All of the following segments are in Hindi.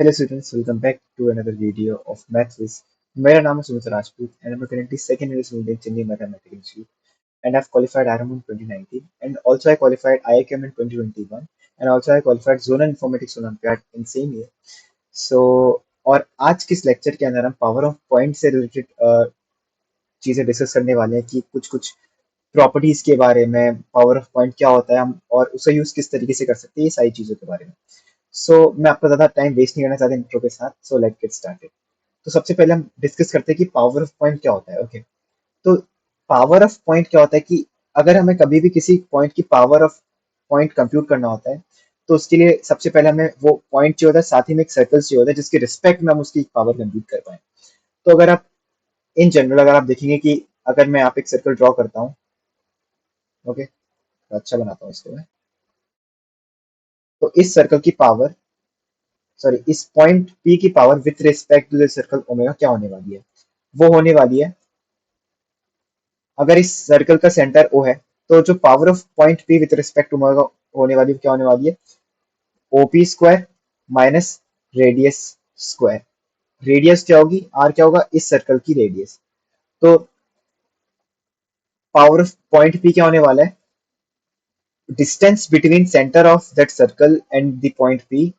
Hello students, welcome back to another video of Maths Quiz. मेरा नाम है Sumit Rajput and I'm currently second year student in Chennai Mathematics Institute and I've qualified IRM in 2019 and also I qualified IICAM in 2021 and also I qualified Zonal Informatics Olympiad in same year. So और आज किस लेक्चर के अंदर हम पावर ऑफ पॉइंट से रिलेटेड चीजें डिस्कस करने वाले हैं कि कुछ कुछ प्रॉपर्टीज के बारे में पावर ऑफ पॉइंट क्या होता है हम और उसे यूज किस तरीके से कर सकते हैं ये सारी चीजों के बारे में। मैं आपका ज्यादा टाइम वेस्ट नहीं करना चाहता इंट्रो के साथ, सो लेट्स गेट स्टार्टेड। तो सबसे पहले हम डिस्कस करते हैं कि पावर ऑफ पॉइंट क्या होता है। ओके, तो पावर ऑफ पॉइंट क्या होता है कि अगर हमें कभी भी किसी पॉइंट की पावर ऑफ पॉइंट कंप्यूट करना होता है तो उसके लिए सबसे पहले हमें वो पॉइंट चाहिए होता है, साथ ही में एक सर्कल चाहिए होता है जिसके रिस्पेक्ट में हम उसकी पावर कंप्यूट कर पाए। तो अगर आप इन जनरल अगर आप देखेंगे कि अगर मैं यहाँ पे एक सर्कल ड्रॉ करता हूँ, ओके, तो अच्छा बनाता हूँ इसको मैं। तो इस सर्कल की पावर, सॉरी इस पॉइंट पी की power with respect to the circle omega क्या होने वाली है? वो होने वाली है, अगर इस सर्कल का सेंटर ओ है तो जो power of point P with respect to omega होने वाली है क्या होने वाली है? OP square minus radius square. Radius क्या होगी? आर क्या होगा? इस सर्कल की रेडियस। तो पावर ऑफ पॉइंट पी क्या होने वाला है? Distance between centre of that circle and the point P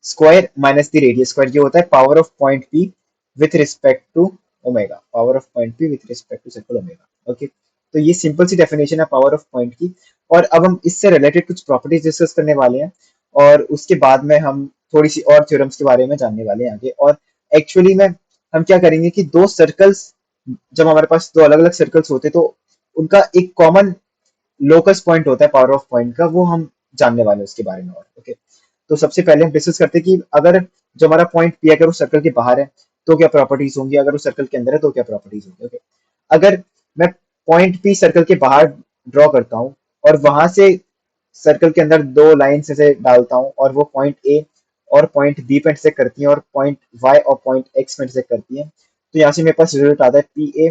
square minus the radius square, ये होता है power of point P with respect to omega. Power of point P with respect to circle omega. Okay, तो ये सिंपल सी डेफिनेशन है पावर ऑफ पॉइंट की। और अब हम इससे रिलेटेड कुछ प्रॉपर्टीज डिस्कस करने वाले हैं और उसके बाद में हम थोड़ी सी और थ्योरम्स के बारे में जानने वाले हैं आगे। और एक्चुअली में हम क्या करेंगे कि दो सर्कल्स, जब हमारे पास दो अलग अलग सर्कल्स होते तो उनका एक कॉमन लोकस पॉइंट होता है पावर ऑफ पॉइंट का, वो हम जानने वाले हैं उसके बारे में। और ओके, तो सबसे पहले हम डिस्कस करते हैं कि अगर जो हमारा पॉइंट पी अगर वो सर्कल के बाहर है तो क्या प्रॉपर्टीज होंगी, अगर वो सर्कल के अंदर है तो क्या प्रॉपर्टीज होंगी। ओके, अगर मैं पॉइंट पी सर्कल के बाहर ड्रॉ करता हूँ और वहां से सर्कल के अंदर दो लाइन्स ऐसे डालता हूँ और वो पॉइंट ए और पॉइंट बी पे इंटरसेक्ट करती हैं और पॉइंट वाई और पॉइंट एक्स पे इंटरसेक्ट करती हैं, तो यहाँ से मेरे पास रिजल्ट आता है P A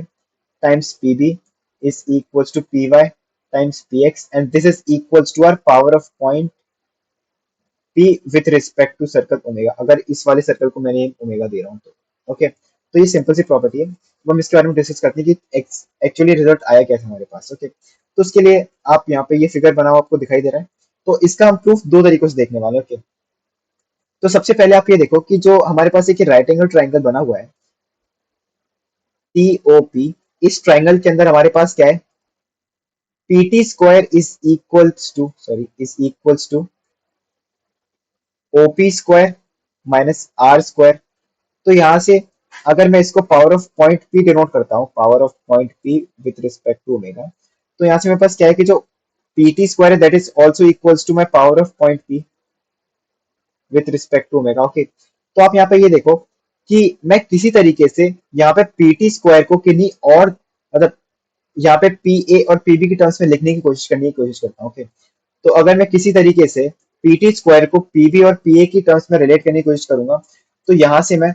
times P B is equals to py times px and this is equals to our power of point p with respect to circle omega, अगर इस वाले सर्कल को मैंने ओमेगा दे रहा हूँ तो। ओके, तो ये सिंपल सी प्रॉपर्टी है। अब हम इसके बारे में डिस्कस करते हैं कि एक्चुअली रिजल्ट आया कैसे हमारे पास। ओके, तो उसके लिए आप यहाँ पे ये फिगर बना हुआ आपको दिखाई दे रहा है, तो इसका हम प्रूफ दो तरीकों से देखने वाले हैं। ओके, तो सबसे पहले आप ये देखो कि जो हमारे पास एक राइट एंगल ट्राइंगल बना हुआ है टी ओ पी, इस ट्राइंगल के अंदर हमारे पास क्या है? pt square is equals to op square minus R square. तो यहाँ से अगर मैं इसको power of point p denote करता हूँ, power of point p with respect to omega, तो यहाँ से मेरे पास क्या है कि जो pt स्क्वायर है that is also equals to my power of point p with respect to omega. Okay, तो आप यहाँ पे ये देखो कि मैं किसी तरीके से यहाँ पे pt स्क्वायर को किन्हीं और मतलब यहाँ पे पी ए और पीबी की टर्म्स में लिखने की कोशिश करता हूँ। ओके, तो अगर मैं किसी तरीके से पीटी स्क्वायर को पीबी और पीए की टर्म्स में रिलेट करने की कोशिश करूंगा तो यहाँ से मैं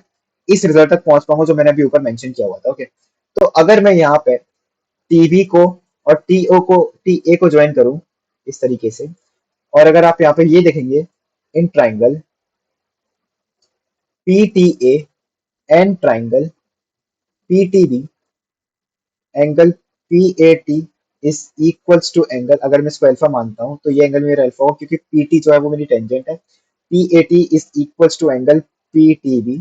इस रिजल्ट तक पहुंच पाऊंगा जो मैंने अभी ऊपर मेंशन किया हुआ था। ओके, तो अगर मैं यहाँ पे टीबी को और टी ए को ज्वाइन करूं इस तरीके से, और अगर आप यहाँ पे ये देखेंगे in triangle P T A and triangle P T B, angle P A T is equals to angle, अगर मैं इसको अल्फा मानता हूँ तो ये एंगल मेरा अल्फा होगा क्योंकि पी टी जो है वो मेरी टेंजेंट है। P A T is equals to angle P T B.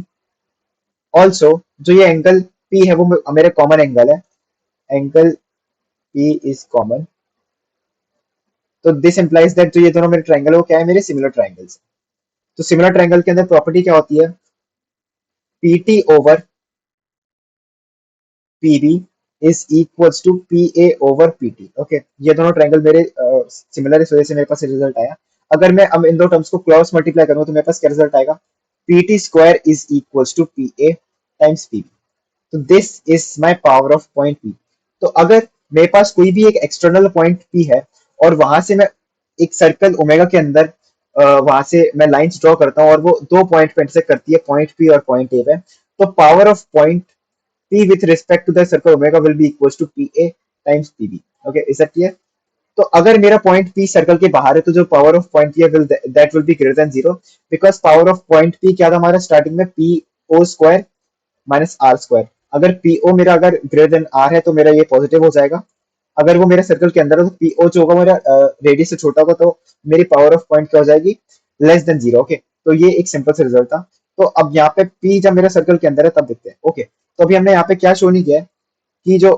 Also जो ये एंगल पी है वो मेरा कॉमन एंगल है, एंगल पी इज कॉमन। तो दिस इंप्लाइज दैट जो ये दोनों मेरे ट्राइंगल है वो क्या है? मेरे सिमिलर ट्राइंगल्स। तो सिमिलर ट्राइंगल के अंदर प्रॉपर्टी क्या होती है? P T over PB is equals to P A over P T. Okay, ये दोनों ट्राइंगल मेरे सिमिलर इस वजह से मेरे पास रिजल्ट आया। अगर मैं अब इन दो टर्म्स को क्रॉस मल्टीप्लाई करूँ तो मेरे पास क्या रिजल्ट आएगा? P T square is equals to P A times P B. तो this is my power of point P. तो अगर मेरे पास कोई भी एक एक्सटर्नल पॉइंट पी है और वहां से मैं एक सर्कल ओमेगा के अंदर वहां से मैं लाइंस ड्रॉ करता हूँ और वो दो पॉइंट पे इंटरसेक्ट करती है, पॉइंट पी और पॉइंट ए पे, तो power of point P with respect to the circle omega will be equals to PA times PB. Okay, is that clear? तो अगर मेरा पॉइंट पी सर्कल के बाहर है तो जो पावर ऑफ पॉइंट पी है that will be greater than zero, because power of point P क्या था हमारा स्टार्टिंग में, P O square minus R square. अगर पी ओ मेरा अगर ग्रेटर देन आर है तो मेरा ये पॉजिटिव हो जाएगा। अगर वो मेरे सर्कल के अंदर है तो पी ओ जो होगा मेरा रेडियस से छोटा होगा, तो मेरी पावर ऑफ पॉइंट क्या हो जाएगी, लेस देन जीरो। ओके, तो ये एक सिंपल सा रिजल्ट था। तो अब यहाँ पे पी जब मेरे सर्कल के अंदर है तब देखते हैं। ओके, तो अभी हमने यहाँ पे क्या शो नहीं किया है कि जो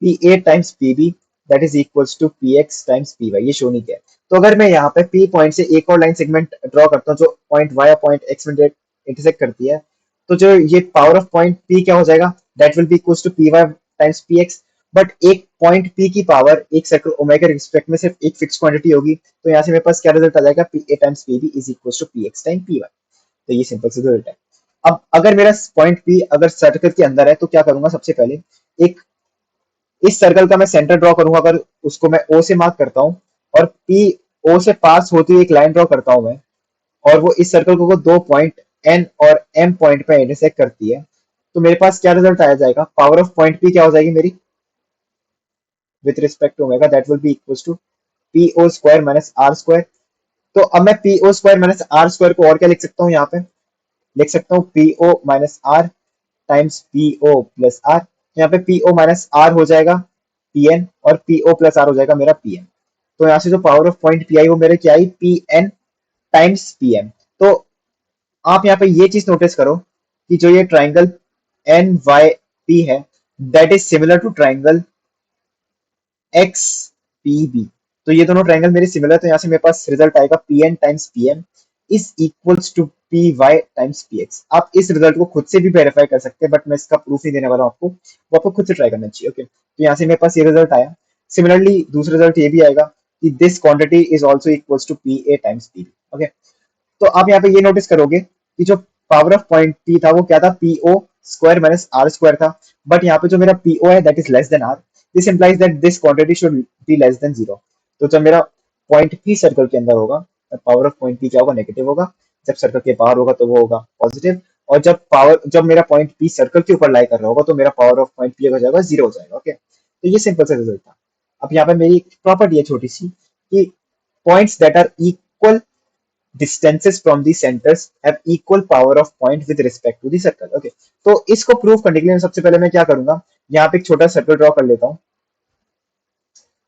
P A times P B that is equals to P X times P Y, ये शो नहीं किया है। तो अगर मैं यहाँ पे पी पॉइंट से एक और लाइन सेगमेंट ड्रॉ करता हूँ जो पॉइंट वाई या पॉइंट एक्स में इंटरसेक्ट करती है, तो जो ये पावर ऑफ पॉइंट पी क्या हो जाएगा, that will be equals to P Y times P X. But एक पॉइंट पी की पावर एक सर्कल ओमेगा के रिस्पेक्ट में सिर्फ एक फिक्स क्वांटिटी होगी, तो यहाँ से मेरे पास क्या रिजल्ट आ जाएगा, P A times P B is equals to P X time P Y. तो ये सिंपल सा रिजल्ट है। अब अगर मेरा पॉइंट पी अगर सर्कल के अंदर है तो क्या करूंगा, सबसे पहले एक इस सर्कल का मैं सेंटर ड्रॉ करूंगा, अगर उसको मैं ओ से मार्क करता हूँ और पी ओ से पास होती हुई एक लाइन ड्रॉ करता हूं मैं, और वो इस सर्कल को दो पॉइंट एन और एम पॉइंट पे इंटरसेक्ट करती है, तो मेरे पास क्या रिजल्ट आया जाएगा, पावर ऑफ पॉइंट पी क्या हो जाएगी मेरी with respect to omega, that will be equals to P O square minus R square. तो अब मैं P O square minus R square को और क्या लिख सकता हूँ, यहाँ पे लिख सकता हूँ P O minus R times P O plus R. यहाँ पे पी ओ माइनस आर हो जाएगा पी एन और पी ओ प्लस आर हो जाएगा मेरा पी एम। तो यहाँ से जो पावर ऑफ पॉइंट पी आई वो मेरे क्या आई, P N times P M. तो आप यहाँ पे ये चीज नोटिस करो कि जो ये ट्राइंगल एन वाई पी है that is similar to triangle X P B. तो ये दोनों ट्राइंगल मेरे सिमिलर, तो यहाँ से मेरे पास रिजल्ट आएगा P N times P M is equals to P Y times P X. आप इस रिजल्ट को खुद से भी वेरीफाई कर सकते हैं, बट मैं इसका प्रूफ नहीं देने वाला हूँ आपको, वो आपको खुद से ट्राई करना चाहिए। ओके, तो यहाँ से मेरे पास ये रिजल्ट आया। सिमिलरली दूसरा रिजल्ट ये भी आएगा कि this quantity is also equals to P A times P B. Okay, तो आप यहाँ पे ये नोटिस करोगे कि जो पावर ऑफ पॉइंट पी था वो क्या था, P O square minus R square था, बट यहाँ पे जो मेरा पी ओ है that is less than R. This implies that this quantity should be less than zero. तो जब मेरा पॉइंट पी सर्कल के अंदर होगा, पावर ऑफ पॉइंट पी क्या होगा, नेगेटिव होगा। जब सर्कल के बाहर होगा तो वो होगा पॉजिटिव। और जब मेरा पॉइंट पी सर्कल के ऊपर लाई कर रहा होगा तो मेरा पावर ऑफ पॉइंट पी हो जाएगा जीरो हो जाएगा। ओके, तो ये सिंपल सा रिजल्ट था। अब यहाँ पे मेरी प्रॉपर्टी है छोटी सी कि points that are equal distances from the centers have equal power of point with respect to the circle. Okay, तो इसको प्रूव करने के लिए सबसे पहले मैं क्या करूंगा, यहाँ पे एक छोटा सर्कल ड्रॉ कर लेता हूँ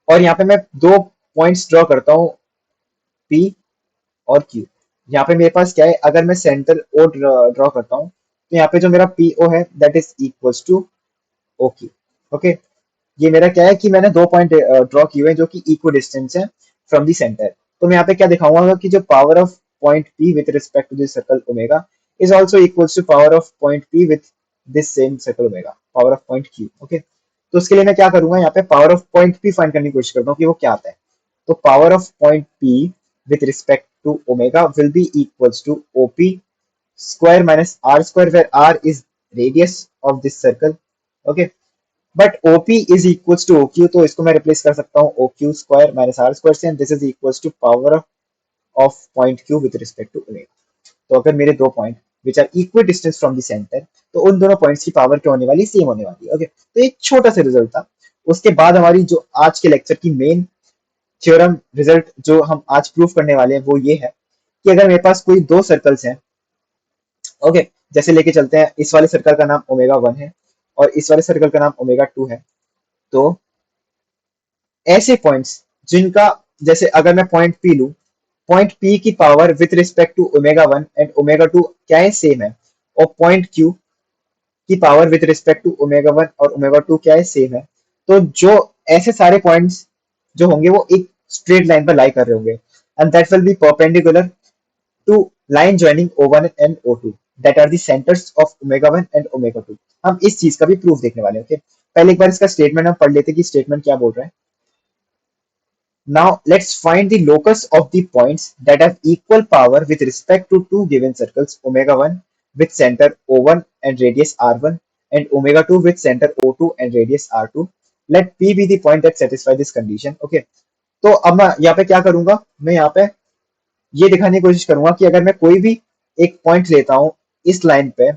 और यहाँ पे मैं दो पॉइंट्स ड्रॉ करता हूँ P और Q। यहाँ पे मेरे पास क्या है, अगर मैं सेंटर O ड्रॉ करता हूँ तो यहाँ पे जो मेरा PO है that is equals to OQ। Okay, ये मेरा क्या है कि मैंने दो पॉइंट ड्रॉ किए हुए हैं जो कि इक्व डिस्टेंस है फ्रॉम दी सेंटर। तो मैं यहाँ पे क्या दिखाऊंगा कि जो power of point P with respect to this circle omega is also equals to power of point P with this same circle omega, power of point Q. Okay, तो उसके लिए मैं क्या करूंगा, यहाँ पे power of point P find करने की कोशिश करता हूँ कि वो क्या आता है। तो power of point P with respect to omega will be equals to OP square minus R square, where R is radius of this circle. Okay, but OP is equals to OQ, तो इसको मैं रिप्लेस कर सकता हूँ OQ square minus R square से, and this is equals to power of point Q with respect to omega. तो अगर मेरे दो point which are equal distance from the centre, तो उन दोनों पॉइंट्स की पावर क्या होने वाली, सेम होने वाली है। ओके, तो एक छोटा सा रिजल्ट था। उसके बाद हमारी जो आज के लेक्चर की मेन थ्योरम रिजल्ट जो हम आज प्रूफ करने वाले हैं वो ये है कि अगर मेरे पास कोई दो सर्कल्स हैं, ओके, जैसे लेके चलते हैं, इस वाले सर्कल का नाम ओमेगा 1 है और इस वाले सर्कल का नाम ओमेगा 2 है। तो ऐसे पॉइंट्स जिनका, जैसे अगर मैं पॉइंट पी लू, पॉइंट पी की power with respect to omega 1 and omega 2 क्या है, सेम है। और पॉइंट क्यू की power with respect to omega 1 और ओमेगा 2 क्या है, सेम है। तो जो ऐसे सारे पॉइंट्स जो होंगे वो एक स्ट्रेट लाइन पर लाई कर रहे होंगे, and that will be perpendicular to line joining O1 and O2 that are the centres of omega 1 and omega 2। हम इस चीज का भी प्रूफ देखने वाले हैं। ओके, पहले एक बार इसका स्टेटमेंट हम पढ़ लेते हैं कि स्टेटमेंट क्या बोल रहा है। Now let's find the locus of the points that have equal power with respect to two given circles, omega 1 with center O1 and radius R1 and omega 2 with center O2 and radius R2. Let P be the point that satisfy this condition. Okay, तो अब मैं यहाँ पे क्या करूंगा, मैं यहाँ पे ये दिखाने की कोशिश करूंगा कि अगर मैं कोई भी एक पॉइंट लेता हूँ इस लाइन पे,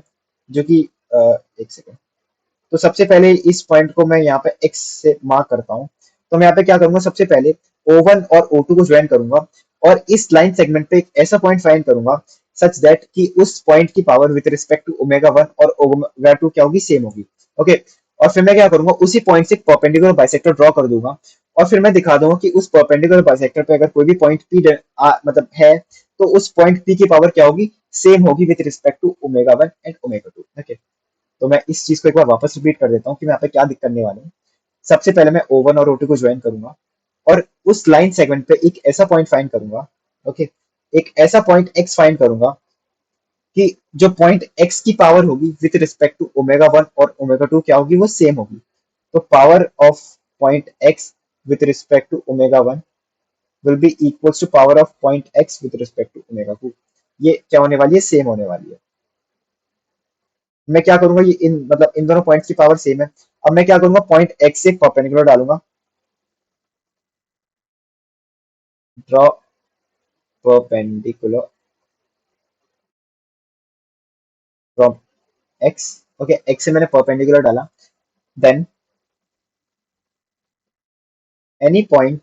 जो कि एक सेकेंड, तो सबसे पहले इस पॉइंट को मैं यहाँ पे x से मार्क करता हूँ। तो मैं यहाँ पे क्या करूंगा, सबसे पहले O1 और O2 को ज्वाइन करूंगा और इस लाइन सेगमेंट पे एक ऐसा पॉइंट फाइंड करूंगा सच दैट कि उस पॉइंट की power with respect to omega 1 और ओमेगा 2 क्या होगी, सेम होगी। ओके, और फिर मैं क्या करूंगा, उसी पॉइंट से परपेंडिकुलर बाइसेक्टर ड्रॉ कर दूंगा और फिर मैं दिखा दूंगा कि उस परपेंडिकुलर बाइसेक्टर पे अगर कोई भी पॉइंट पी मतलब है, तो उस पॉइंट पी की पावर क्या होगी, सेम होगी with respect to omega 1 and omega 2। Okay, तो मैं इस चीज को एक बार वापस रिपीट कर देता हूँ कि मैं यहाँ पे क्या दिक्कत करने वाला हूँ। सबसे पहले मैं O1 और O2 को ज्वाइन करूंगा और उस लाइन सेगमेंट पे एक ऐसा पॉइंट फाइंड करूंगा। ओके, एक ऐसा पॉइंट x फाइंड करूंगा कि जो पॉइंट x की पावर होगी विद रिस्पेक्ट टू ओमेगा 1 और ओमेगा 2 क्या होगी, वो सेम होगी। तो power of point x with respect to omega 1 will be equals to power of point x with respect to omega 2। ये क्या होने वाली है, सेम होने वाली है। मैं क्या करूंगा, ये इन मतलब इन दोनों पॉइंट्स की पावर सेम है। अब मैं क्या करूंगा, पॉइंट x से परपेंडिकुलर डालूंगा, draw perpendicular from x। Okay, x से मैंने परपेंडिकुलर डाला, then any point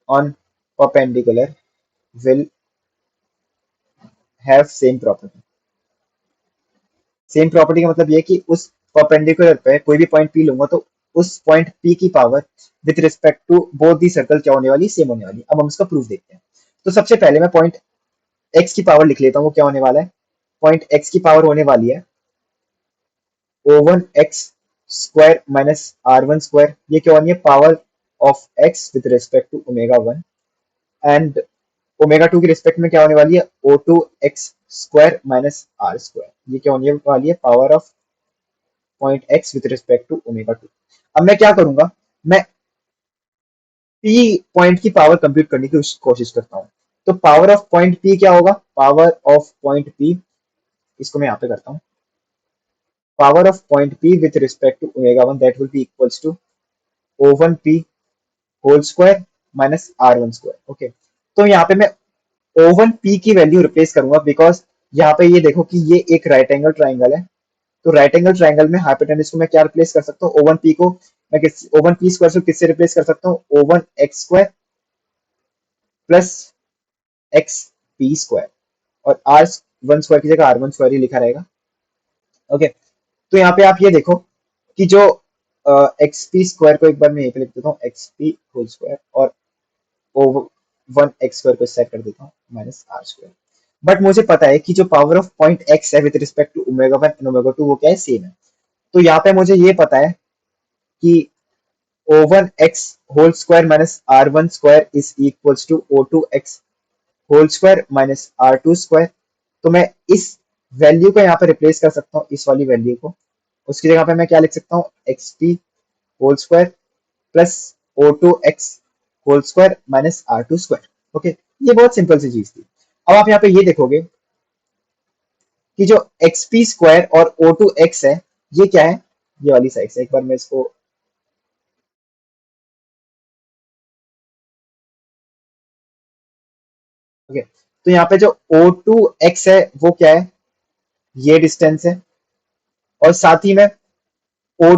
on perpendicular will have same property. Same property का मतलब ये है कि उस परपेंडिकुलर पे कोई भी पॉइंट पी लूंगा तो उस पॉइंट पी की power with respect to both the circle क्या होने वाली, सेम होने वाली। अब हम इसका प्रूफ देखते हैं। तो सबसे पहले मैं पॉइंट एक्स की पावर लिख लेता हूँ, वो क्या होने वाला है, पॉइंट एक्स की पावर होने वाली है O1 x square minus R1 square. ये क्या होनी है, power of X with respect to omega 1 and omega 2 की रिस्पेक्ट में क्या होने वाली है, O2 X square minus R square. ये क्या होने वाली है, power of point X with respect to omega 2। अब मैं क्या करूंगा, मैं पी पॉइंट की पावर कंप्यूट करने की कोशिश करता हूँ। तो पावर ऑफ पॉइंट पी क्या होगा, पावर ऑफ पॉइंट पी, इसको मैं यहाँ पे करता हूँ, power of point P with respect to omega 1 that will be equals to O1 P whole square minus R1 square. Okay, तो यहाँ पे मैं O1 पी की वैल्यू रिप्लेस करूंगा बिकॉज यहाँ पे ये देखो कि ये एक राइट एंगल ट्राइंगल है। तो राइट एंगल ट्राइंगल में हाइपोटेन्यूज को मैं क्या रिप्लेस कर सकता हूँ, O1 पी को मैं किस O1 पी स्क्वायर से किससे रिप्लेस कर सकता हूँ, O1 x square plus x P square, और आर वन स्क्वायर की जगह R1 स्क्वायर ही लिखा रहेगा। ओके, तो यहाँ पे आप ये देखो कि जो एक्स पी स्क्वायर को एक बार मैं यहीं पे लिख देता हूँ, एक्स पी होल स्क्वायर, और O1 एक्स स्क्वायर को सेट कर देता हूँ माइनस आर स्क्वायर। बट मुझे पता है कि जो पावर ऑफ पॉइंट एक्स है with respect to omega 1 and omega 2 वो क्या है, सेम है। तो यहाँ पे मुझे ये पता है कि O1 x whole square minus R1 square is equals to O2 x whole square minus R2 square. तो मैं इस वैल्यू को यहाँ पे रिप्लेस कर सकता हूँ, इस वाली वैल्यू को। उसकी जगह पे मैं क्या लिख सकता हूँ, x p whole square plus O2 x whole square minus R2 square. Okay, ये बहुत सिंपल सी चीज थी। अब आप यहाँ पे ये देखोगे कि जो एक्स पी स्क्वायर और O2 एक्स है, ये क्या है, ये वाली साइड से। एक बार मैं इसको, ओके, तो यहाँ पे जो O2 एक्स है वो क्या है, ये डिस्टेंस है, और साथ ही में ओ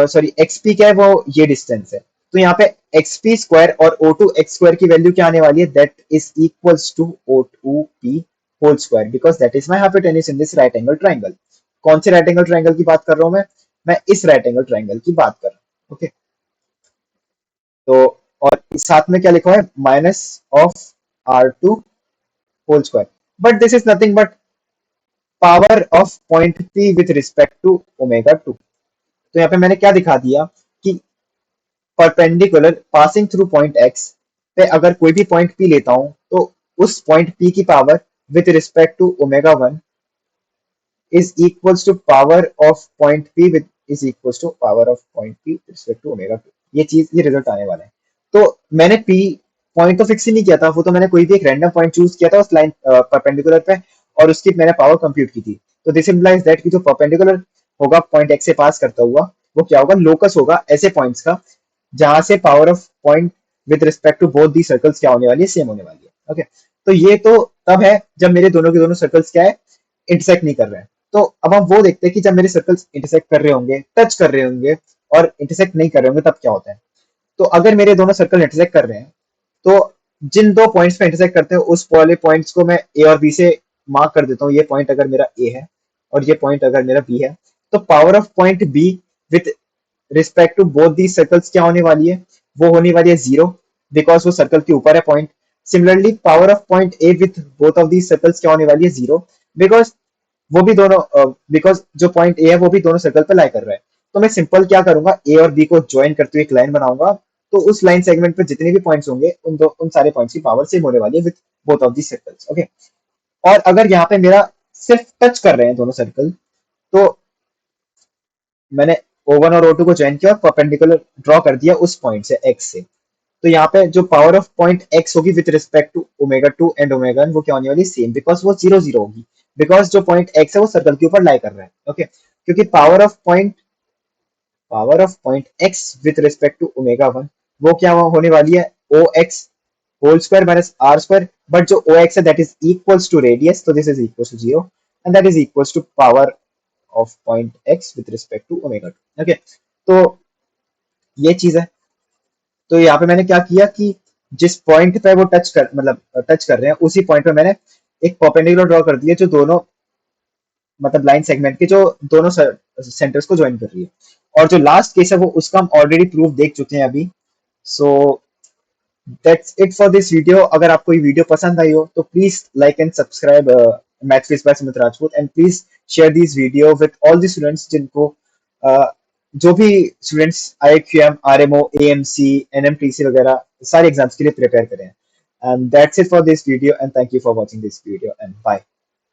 सॉरी एक्सपी क्या है, वो ये डिस्टेंस है। तो यहाँ पे एक्सपी स्क्वायर और O2 एक्स स्क्वायर की वैल्यू क्या आने वाली है, that is equals to O2 p whole square because that is my hypotenuse in this right angle triangle. कौन से राइट एंगल ट्राइंगल की बात कर रहा हूँ मैं इस राइट एंगल ट्राइंगल की बात कर रहा हूँ। ओके, तो और साथ में क्या लिखा है, minus of R2 whole square, but this is nothing but power of point P with respect to omega 2। तो यहाँ पे मैंने क्या दिखा दिया कि perpendicular passing through point x पे अगर कोई भी पॉइंट पी लेता हूं तो उस पॉइंट पी की power with respect to omega 1 is equals to power of point p with is equals to power of point p with respect to omega 2। ये चीज, ये रिजल्ट आने वाला है। तो मैंने p पॉइंट तो फिक्स ही नहीं किया था, वो तो मैंने कोई भी एक रैंडम पॉइंट चूज किया था उस लाइन परपेंडिकुलर पे, और उसकी मैंने पावर कंप्यूट की थी। तो दिस इंप्लाइज दैट कि जो परपेंडिकुलर होगा पॉइंट x से पास करता हुआ, वो क्या होगा, लोकस होगा ऐसे पॉइंट्स का जहां से power of point with respect to both the circles क्या होने वाली है, सेम होने वाली है। ओके, तो ये तो तब है जब मेरे दोनों के दोनों सर्कल्स क्या है, इंटरसेक्ट नहीं कर रहे हैं। तो अब हम वो देखते हैं कि जब मेरे सर्कल्स इंटरसेक्ट कर रहे होंगे, टच कर रहे होंगे और इंटरसेक्ट नहीं कर रहे होंगे, तब क्या होता है। तो अगर मेरे दोनों सर्कल इंटरसेक्ट कर रहे हैं तो जिन दो पॉइंट्स पे इंटरसेक्ट करते हैं उस वाले पॉइंट्स को मैं ए और बी से मार्क कर देता हूँ। ये पॉइंट अगर मेरा ए है और ये पॉइंट अगर मेरा बी है, तो power of point B with respect to both the circles क्या होने वाली है? वो होने वाली है जीरो, बिकॉज वो सर्कल के ऊपर है point. Similarly power of point A with both of the circles क्या होने वाली है? जीरो, बिकॉज वो भी दोनों बिकॉज जो पॉइंट ए है वो भी दोनों सर्कल पे लाई कर रहा है। तो मैं सिंपल क्या करूंगा, ए और बी को ज्वाइन करते हुए एक लाइन बनाऊंगा। तो उस लाइन सेगमेंट पे जितने भी पॉइंट्स होंगे उन सारे पॉइंट्स की पावर सेम होने वाली है with both of the circles. Okay, और अगर यहाँ पे मेरा सिर्फ टच कर रहे हैं दोनों सर्कल, तो मैंने O1 और O2 को ज्वाइन किया और परपेंडिकुलर ड्रॉ कर दिया उस पॉइंट से x से। तो यहाँ पे जो पावर ऑफ पॉइंट x होगी with respect to omega 2 and omega 1 वो क्या होने वाली? सेम, बिकॉज वो जीरो जीरो होगी, बिकॉज जो पॉइंट x है वो सर्कल के ऊपर लाई कर रहा है। ओके, क्योंकि power of point x with respect to omega 1 वो क्या होने वाली है? OX whole square minus R square, but जो OX है that is equals to radius, तो this is equals to zero and that is equals to power of point x with respect to omega 2। Okay, तो ये चीज है। तो यहाँ पे मैंने क्या किया कि जिस पॉइंट पे वो टच कर रहे हैं उसी पॉइंट पे मैंने एक परपेंडिकुलर ड्रॉ कर दिया जो दोनों लाइन सेगमेंट के जो दोनों सेंटर्स को ज्वाइन कर रही है। और जो लास्ट केस है वो उसका हम ऑलरेडी प्रूफ देख चुके हैं अभी। So that's it for this video. अगर आपको ये वीडियो पसंद आई हो तो please like and subscribe maths quiz by Sumit Rajput, and please share this video with all the students जिनको uh, जो भी students IIQM, RMO, AMC, NMTC वगैरह सारे एग्जाम्स के लिए प्रिपेयर करें। And that's it for this video and thank you for watching this video and bye.